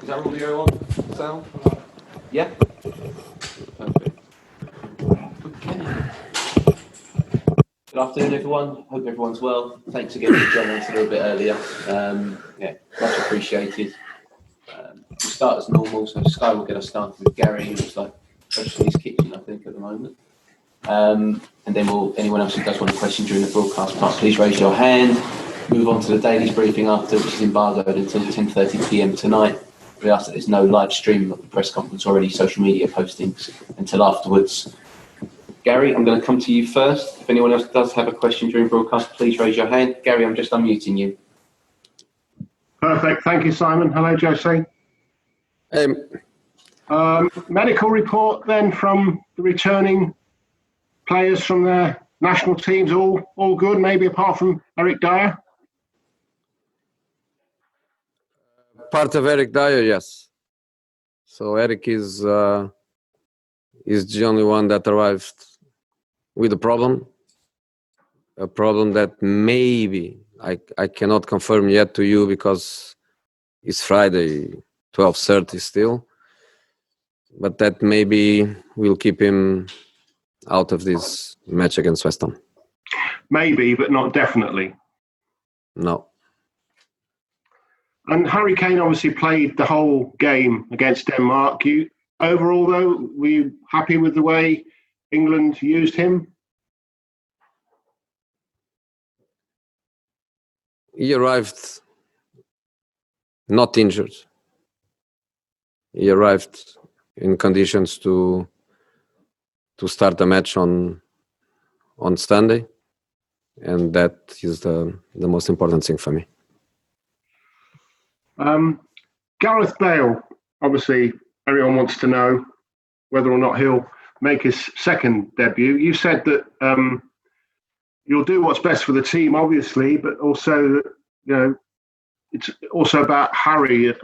Is that audio on? Sound? Yeah? Perfect. Okay. Good afternoon, everyone. Hope everyone's well. Thanks again for joining us a little bit earlier. Much appreciated. We'll start as normal, so Sky will get us started with Gary, who looks like fresh in his kitchen, I think, at the moment. And then anyone else who does want a question during the broadcast part, please raise your hand. Move on to the Daily's briefing after, which is embargoed until 10:30 p.m. tonight. We ask that there's no live stream of the press conference or any social media postings until afterwards. Gary, I'm going to come to you first. If anyone else does have a question during broadcast, please raise your hand. Gary, I'm just unmuting you. Perfect. Thank you, Simon. Hello, Jose. Medical report then from the returning players from their national teams, all good, maybe apart from Eric Dyer? Part of Eric Dyer, yes. So Eric is the only one that arrived with a problem that maybe I cannot confirm yet to you because it's Friday, 12:30 still, but that maybe will keep him out of this match against West Ham. Maybe, but not definitely. No. And Harry Kane obviously played the whole game against Denmark. Overall, though, were you happy with the way England used him? He arrived not injured. He arrived in conditions to start the match on Sunday, and that is the most important thing for me. Gareth Bale, obviously everyone wants to know whether or not he'll make his second debut. You said that you'll do what's best for the team, obviously, but also, it's also about Harry.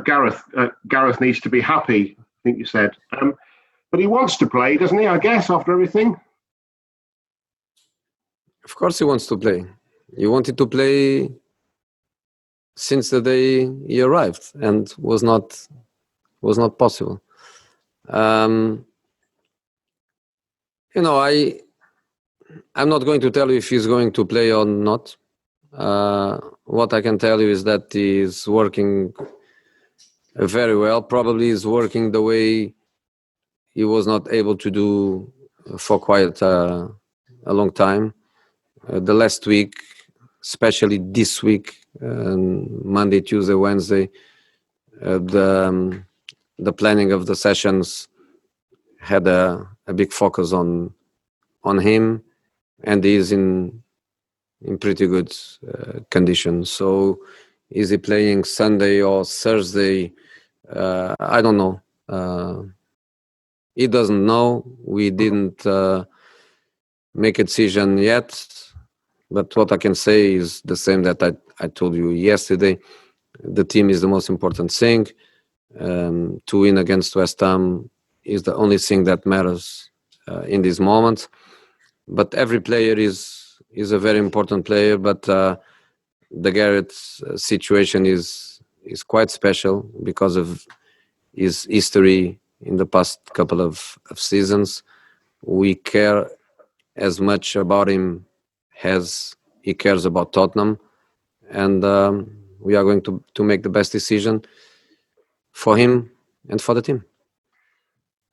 Gareth needs to be happy, I think you said. But he wants to play, doesn't he, I guess, after everything? Of course he wants to play. He wanted to play since the day he arrived, and was not possible. I'm not going to tell you if he's going to play or not. What I can tell you is that he's working very well. Probably is working the way he was not able to do for quite a long time. The last week, especially this week, Monday, Tuesday, Wednesday, the planning of the sessions had a big focus on him, and he is in pretty good condition. So is he playing Sunday or Thursday? I don't know. He doesn't know. We didn't make a decision yet. But what I can say is the same that I told you yesterday. The team is the most important thing. To win against West Ham is the only thing that matters in this moment. But every player is a very important player. But the Gareth situation is quite special because of his history in the past couple of seasons. We care as much about him as he cares about Tottenham, and we are going to make the best decision for him and for the team.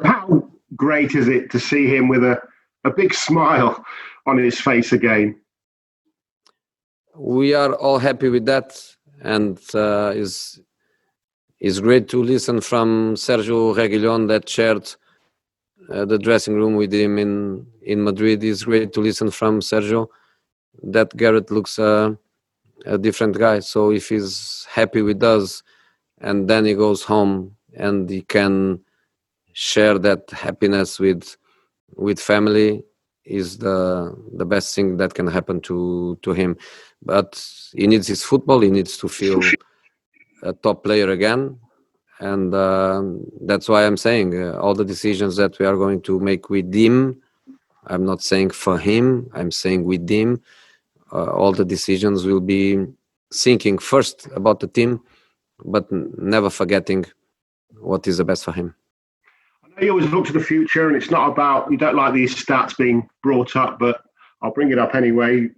How great is it to see him with a big smile on his face again? We are all happy with that, and it's great to listen from Sergio Reguilón that shared the dressing room with him in Madrid. It's great to listen from Sergio that Gareth looks a different guy. So if he's happy with us and then he goes home and he can share that happiness with family, is the best thing that can happen to him. But he needs his football. He needs to feel a top player again. And that's why I'm saying all the decisions that we are going to make with him, I'm not saying for him, I'm saying with him, all the decisions will be thinking first about the team but never forgetting what is the best for him. I know you always look to the future, and it's not about, you don't like these stats being brought up, but I'll bring it up anyway.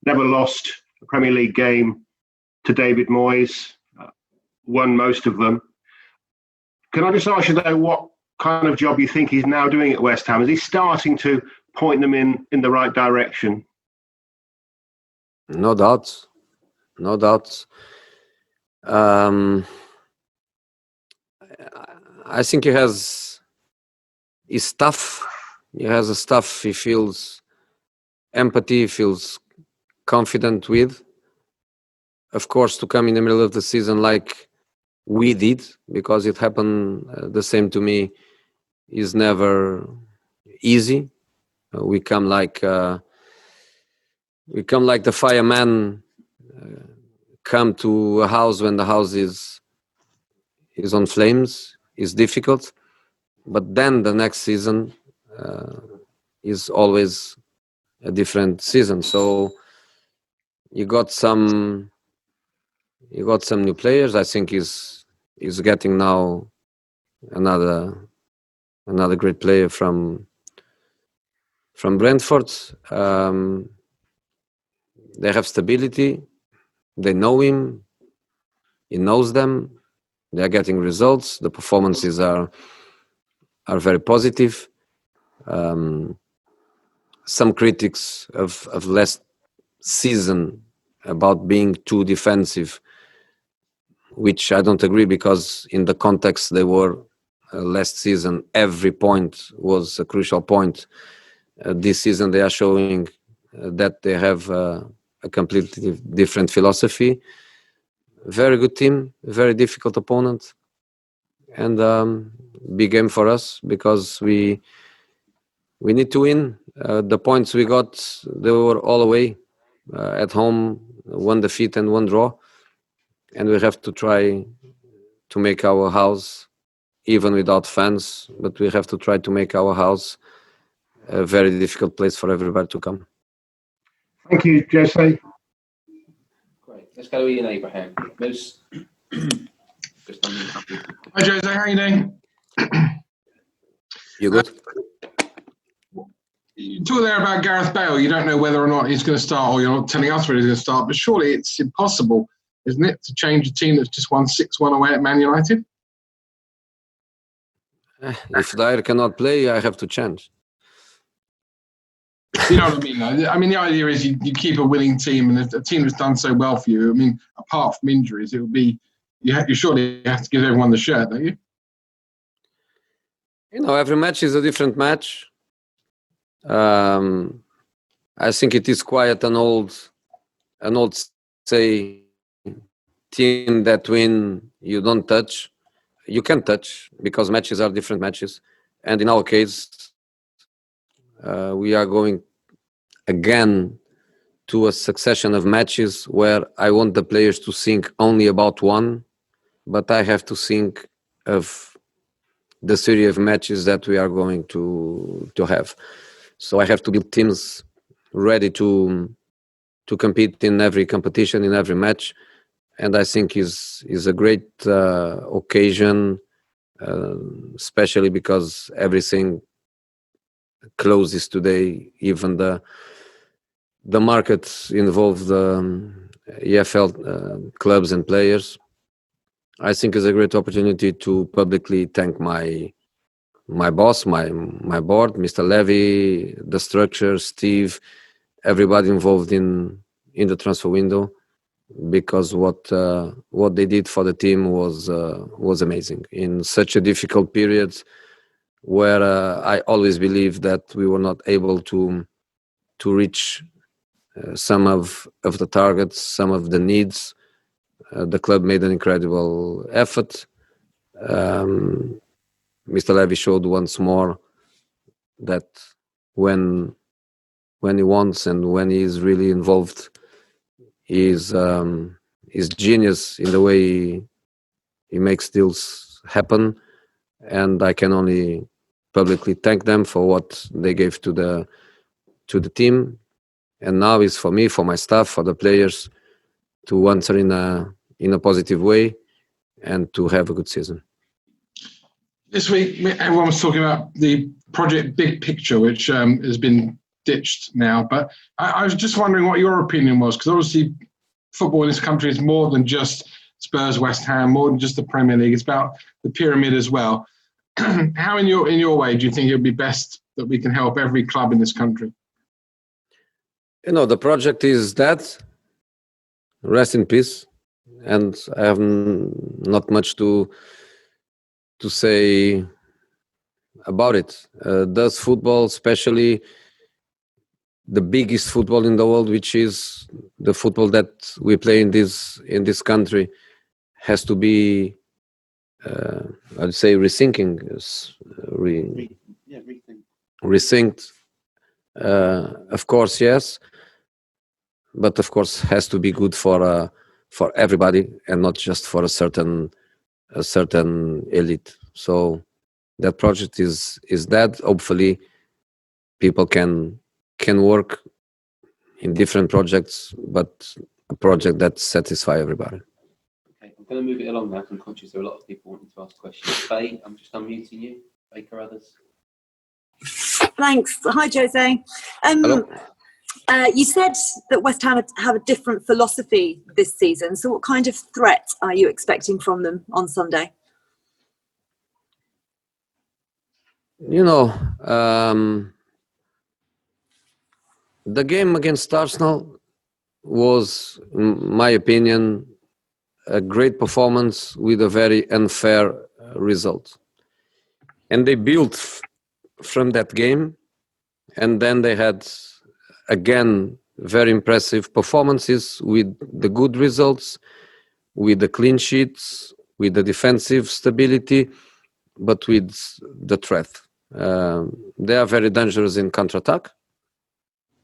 Never lost a Premier League game to David Moyes, won most of them. Can I just ask you, though, what kind of job you think he's now doing at West Ham? Is he starting to point them in the right direction? No doubt. No doubt. I think he has his stuff. He has a stuff he feels empathy, feels confident with. Of course, to come in the middle of the season like we did, because it happened the same to me, is never easy. We come like the fireman come to a house when the house is on flames. Is difficult, but then the next season is always a different season. So you got some new players. I think he's getting now another great player from Brentford. They have stability. They know him. He knows them. They are getting results. The performances are very positive. Some critics of last season about being too defensive, which I don't agree, because in the context they were last season, every point was a crucial point. This season they are showing that they have a completely different philosophy. Very good team, very difficult opponent, and big game for us because we need to win. The points we got, they were all away. At home, 1 defeat and 1 draw, and we have to try to make our house, even without fans, but we have to try to make our house a very difficult place for everybody to come. Thank you, Jose. Great. Let's go to Ian Abraham. Moose. Hi, Jose. How are you doing? You good? You talk there about Gareth Bale. You don't know whether or not he's going to start, or you're not telling us whether he's going to start, but surely it's impossible, isn't it, to change a team that's just won 6-1 away at Man United? If Dyer cannot play, I have to change. You know what I mean, though? I mean, the idea is you keep a winning team, and a team that's done so well for you, I mean, apart from injuries, it would be, you surely have to give everyone the shirt, don't you? You know, every match is a different match. I think it is quite an old say, team that win you don't touch. You can touch because matches are different matches, and in our case, we are going again to a succession of matches where I want the players to think only about one, but I have to think of the series of matches that we are going to have. So I have to build teams ready to compete in every competition, in every match, and I think is a great occasion, especially because everything closes today. Even the markets involve the EFL clubs and players. I think is a great opportunity to publicly thank my boss, my board, Mr. Levy, the structure, Steve, everybody involved in the transfer window, because what they did for the team was amazing in such a difficult period where I always believed that we were not able to reach some of the targets, some of the needs. The club made an incredible effort. Mr. Levy showed once more that when he wants and when he is really involved, is genius in the way he makes deals happen, and I can only publicly thank them for what they gave to the team. And now is for me, for my staff, for the players to answer in a positive way. and to have a good season. This week, everyone was talking about the project Big Picture, which has been ditched now. But I was just wondering what your opinion was, because obviously football in this country is more than just Spurs, West Ham, more than just the Premier League. It's about the pyramid as well. How, in your way, do you think it would be best that we can help every club in this country? The project is dead. Rest in peace. And I have not much to say about it. Does football, especially the biggest football in the world, which is the football that we play in this country, has to be, I'd say, rethinking, resynced. Of course, yes, but of course has to be good for everybody and not just for a certain elite. So that project is dead. Hopefully, people can work in different projects, but a project that satisfies everybody. Okay, I'm going to move it along now. I'm conscious there are a lot of people wanting to ask questions. Faye, I'm just unmuting you. Baker, others. Thanks. Hi, Jose. Hello. You said that West Ham have a different philosophy this season. So what kind of threat are you expecting from them on Sunday? The game against Arsenal was, in my opinion, a great performance with a very unfair result. And they built from that game, and then they had, again, very impressive performances with the good results, with the clean sheets, with the defensive stability, but with the threat. They are very dangerous in counter-attack.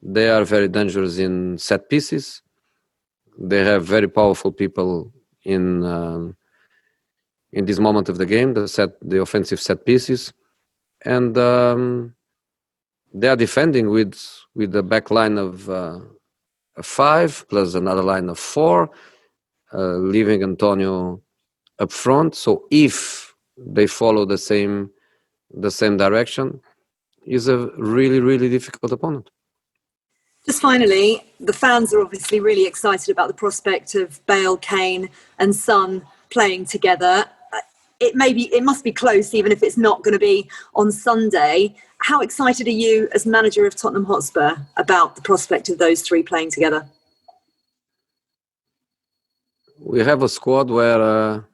They are very dangerous in set pieces. They have very powerful people in this moment of the game, the offensive set pieces, and they are defending with the back line of a 5 plus another line of 4, leaving Antonio up front. So if they follow the same direction, is a really, really difficult opponent. Just finally, the fans are obviously really excited about the prospect of Bale, Kane and Son playing together. It must be close, even if it's not going to be on Sunday. How excited are you as manager of Tottenham Hotspur about the prospect of those three playing together? We have a squad where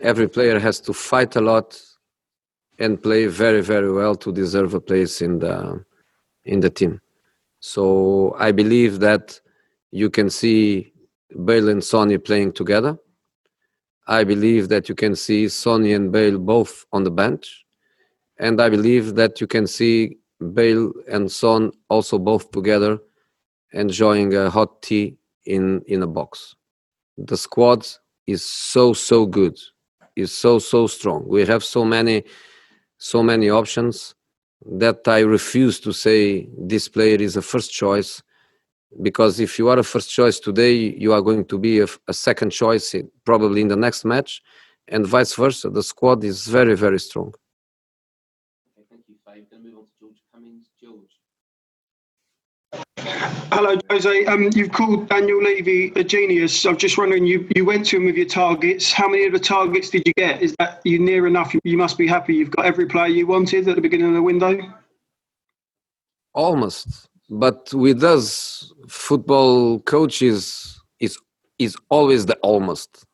every player has to fight a lot and play very, very well to deserve a place in the team. So I believe that you can see Bale and Sonny playing together. I believe that you can see Sonny and Bale both on the bench. And I believe that you can see Bale and Son also both together enjoying a hot tea in a box. The squad is so good, is so strong. We have so many options that I refuse to say this player is a first choice, because if you are a first choice today, you are going to be a second choice probably in the next match, and vice versa. The squad is very, very strong. Okay, thank you, Faye. We're going to move on to George Cummings. George. Hello, Jose. You've called Daniel Levy a genius. I'm just wondering, you went to him with your targets. How many of the targets did you get? Is that you near enough? You must be happy you've got every player you wanted at the beginning of the window. Almost. But with us, football coaches is always the almost.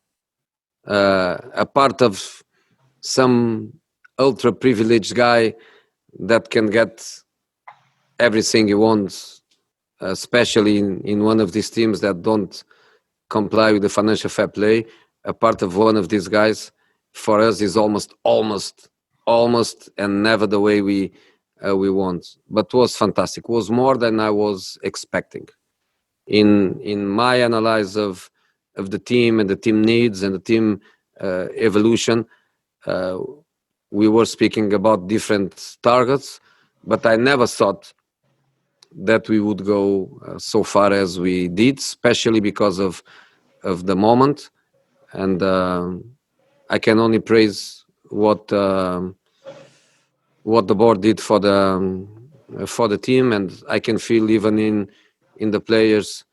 A part of some ultra-privileged guy that can get everything he wants, especially in one of these teams that don't comply with the financial fair play. A part of one of these guys, for us, is almost, and never the way we want. But it was fantastic. It was more than I was expecting. In my analysis of the team and the team needs and the team evolution, we were speaking about different targets, but I never thought that we would go so far as we did, especially because of the moment. and I can only praise what the board did for the team, and I can feel even in the players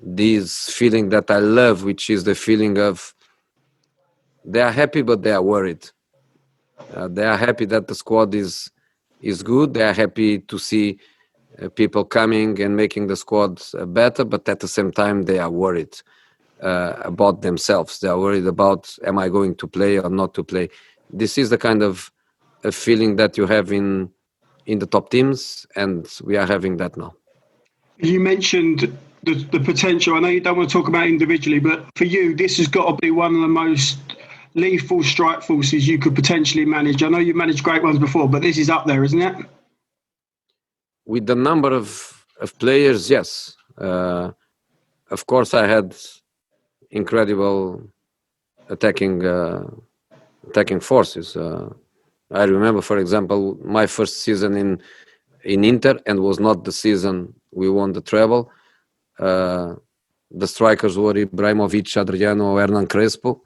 this feeling that I love, which is the feeling of they are happy but they are worried. They are happy that the squad is good. They are happy to see people coming and making the squad better, but at the same time they are worried about themselves. They are worried about, am I going to play or not to play? This is the kind of a feeling that you have in the top teams, and we are having that now. You mentioned the potential. I know you don't want to talk about individually, but for you, this has got to be one of the most lethal strike forces you could potentially manage. I know you've managed great ones before, but this is up there, isn't it? With the number of players, yes. Of course, I had incredible attacking forces. I remember, for example, my first season in Inter, and was not the season we won the treble. The strikers were Ibrahimovic, Adriano, Hernan Crespo,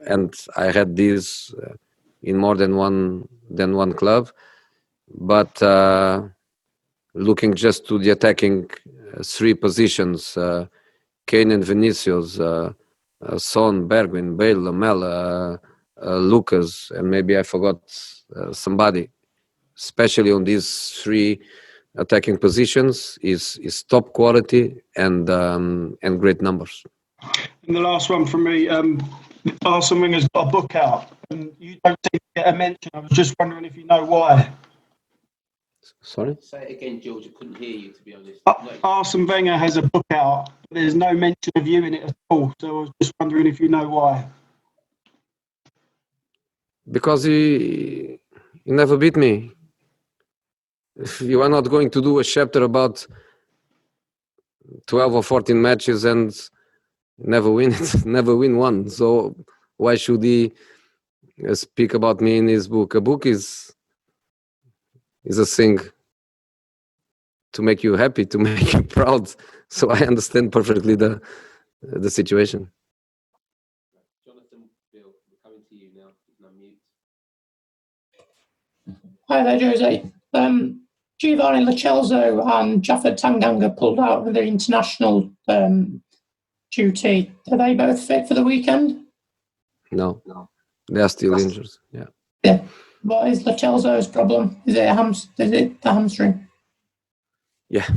and I had these in more than one club. But looking just to the attacking three positions, Kane and Vinicius, Son, Bergwijn, Bale, Lamela, Lucas, and maybe I forgot somebody, especially on these three attacking positions, is top quality and great numbers. And the last one from me, Arsene Wenger's got a book out, and you don't seem to get a mention. I was just wondering if you know why. Sorry? Say it again, George. I couldn't hear you, to be honest. Arsene Wenger has a book out. There's no mention of you in it at all. So I was just wondering if you know why. Because he never beat me. If you are not going to do a chapter about 12 or 14 matches and never win it, never win one. So why should he speak about me in his book? A book is a thing to make you happy, to make you proud. So I understand perfectly the situation. Jonathan, Bill, we're coming to you now. You can unmute. Hi there, Jose. Giovanni Lo Celso and Jaffet Tanganga pulled out of their international duty. Are they both fit for the weekend? No. They are still injured. Yeah. Yeah. What is Lo Celso's problem? Is it the hamstring? Yeah.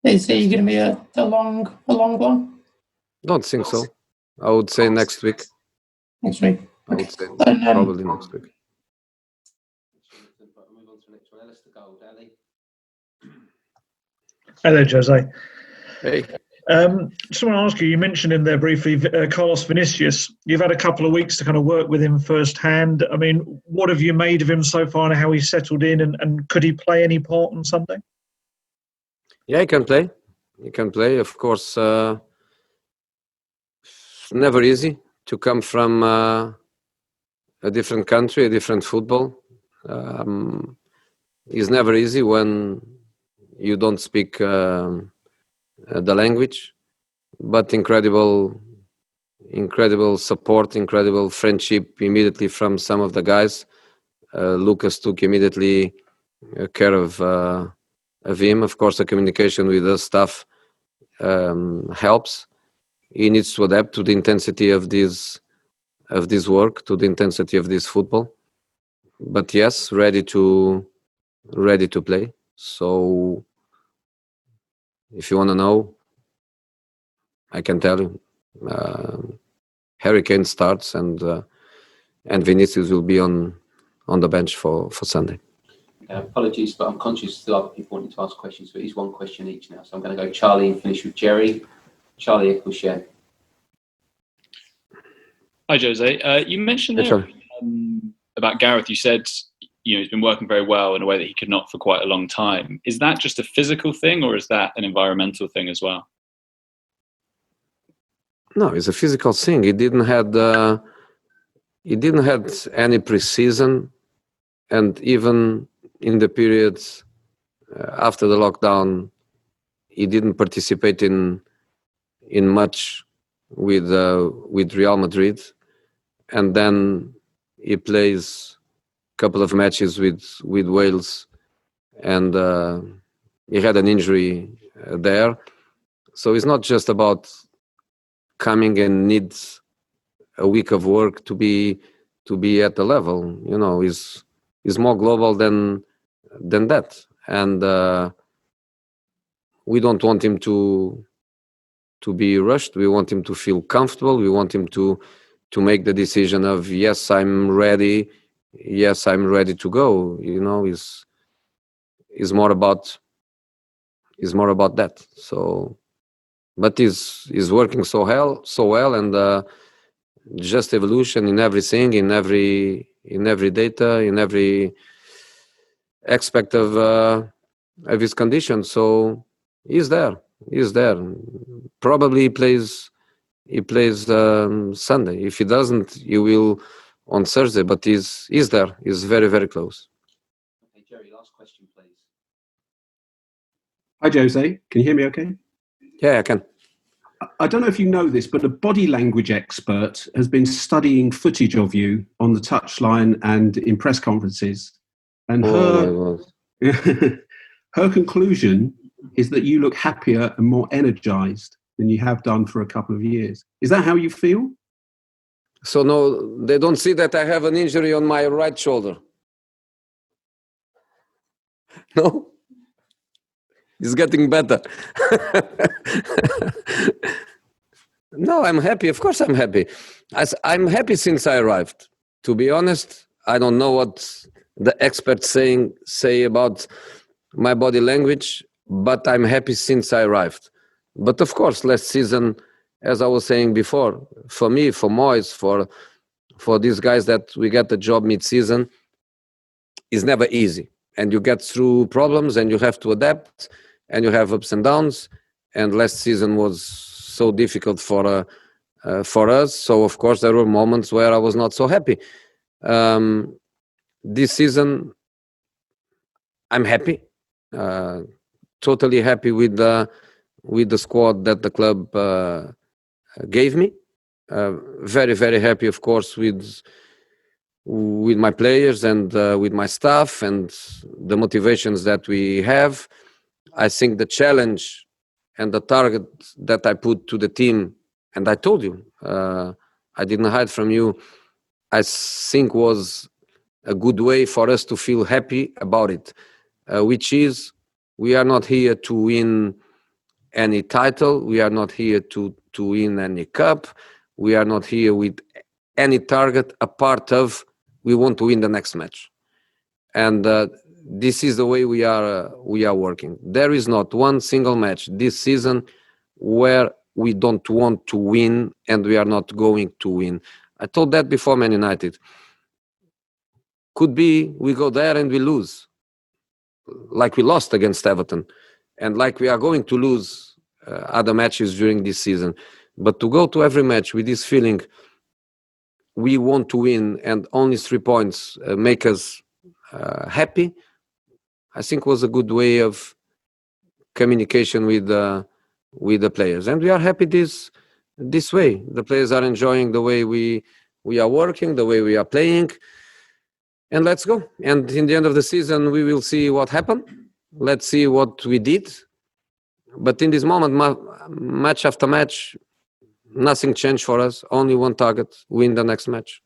Is he going to be a long one? Don't think so. I would say next week. Next week. I would say probably next week. Move on to the next one. Alistair Gold, Ali. Hello, Jose. Hey. Just want to ask you, you mentioned in there briefly Carlos Vinicius. You've had a couple of weeks to kind of work with him firsthand. I mean, what have you made of him so far and how he's settled in, and could he play any part on Sunday? Yeah, he can play. He can play. Of course, never easy to come from a different country, a different football. It's never easy when you don't speak the language, but incredible support, incredible friendship immediately from some of the guys. Lucas took immediately care of him. Of course, the communication with the staff helps. He needs to adapt to the intensity of this work, to the intensity of this football. But yes, ready to play. So if you want to know, I can tell you. Harry Kane starts and Vinicius will be on the bench for Sunday. Apologies, but I'm conscious still other people wanting to ask questions, but it's one question each now. So I'm going to go Charlie and finish with Jerry. Charlie Eccleshare. Hi, Jose. You mentioned there about Gareth. You said he's been working very well in a way that he could not for quite a long time. Is that just a physical thing, or is that an environmental thing as well? No, it's a physical thing. He didn't had any preseason, and even in the periods after the lockdown, he didn't participate in much with Real Madrid, and then he plays a couple of matches with Wales, and he had an injury there. So it's not just about coming and needs a week of work to be at the level. You know, is more global than that, and we don't want him to be rushed. We want him to feel comfortable. We want him to make the decision of, yes, I'm ready. Yes, I'm ready to go. You know, is more about that. So, but he's working so well, and just evolution in everything, in every data, in every aspect of his condition. So he's there. Probably he plays Sunday. If he doesn't, he will on Thursday. But he's there. He's very, very close. Okay, Jerry, last question, please. Hi, Jose. Can you hear me okay? Yeah, I can. I don't know if you know this, but a body language expert has been studying footage of you on the touchline and in press conferences. And her conclusion is that you look happier and more energized than you have done for a couple of years. Is that how you feel? So no, they don't see that I have an injury on my right shoulder. No? It's getting better. No, I'm happy. Of course I'm happy. I'm happy since I arrived. To be honest, I don't know what the experts say about my body language, but I'm happy since I arrived. But of course, last season, as I was saying before, for me, for Moyes, for these guys that we get the job mid-season, is never easy. And you get through problems and you have to adapt and you have ups and downs. And last season was so difficult for us. So, of course, there were moments where I was not so happy. This season, I'm happy. Totally happy with the squad that the club gave me. Very, very happy, of course, with my players and with my staff and the motivations that we have. I think the challenge and the target that I put to the team, and I told you, I didn't hide from you, I think was a good way for us to feel happy about it, which is we are not here to win any title. We are not here to win any cup. We are not here with any target apart of we want to win the next match. And this is the way we are working. There is not one single match this season where we don't want to win and we are not going to win. I told that before Man United. Could be we go there and we lose, like we lost against Everton, and like we are going to lose other matches during this season. But to go to every match with this feeling, we want to win and only 3 points make us happy, I think was a good way of communication with the players. And we are happy this way. The players are enjoying the way we are working, the way we are playing. And let's go. And in the end of the season, we will see what happened. Let's see what we did. But in this moment, match after match, nothing changed for us. Only one target, win the next match.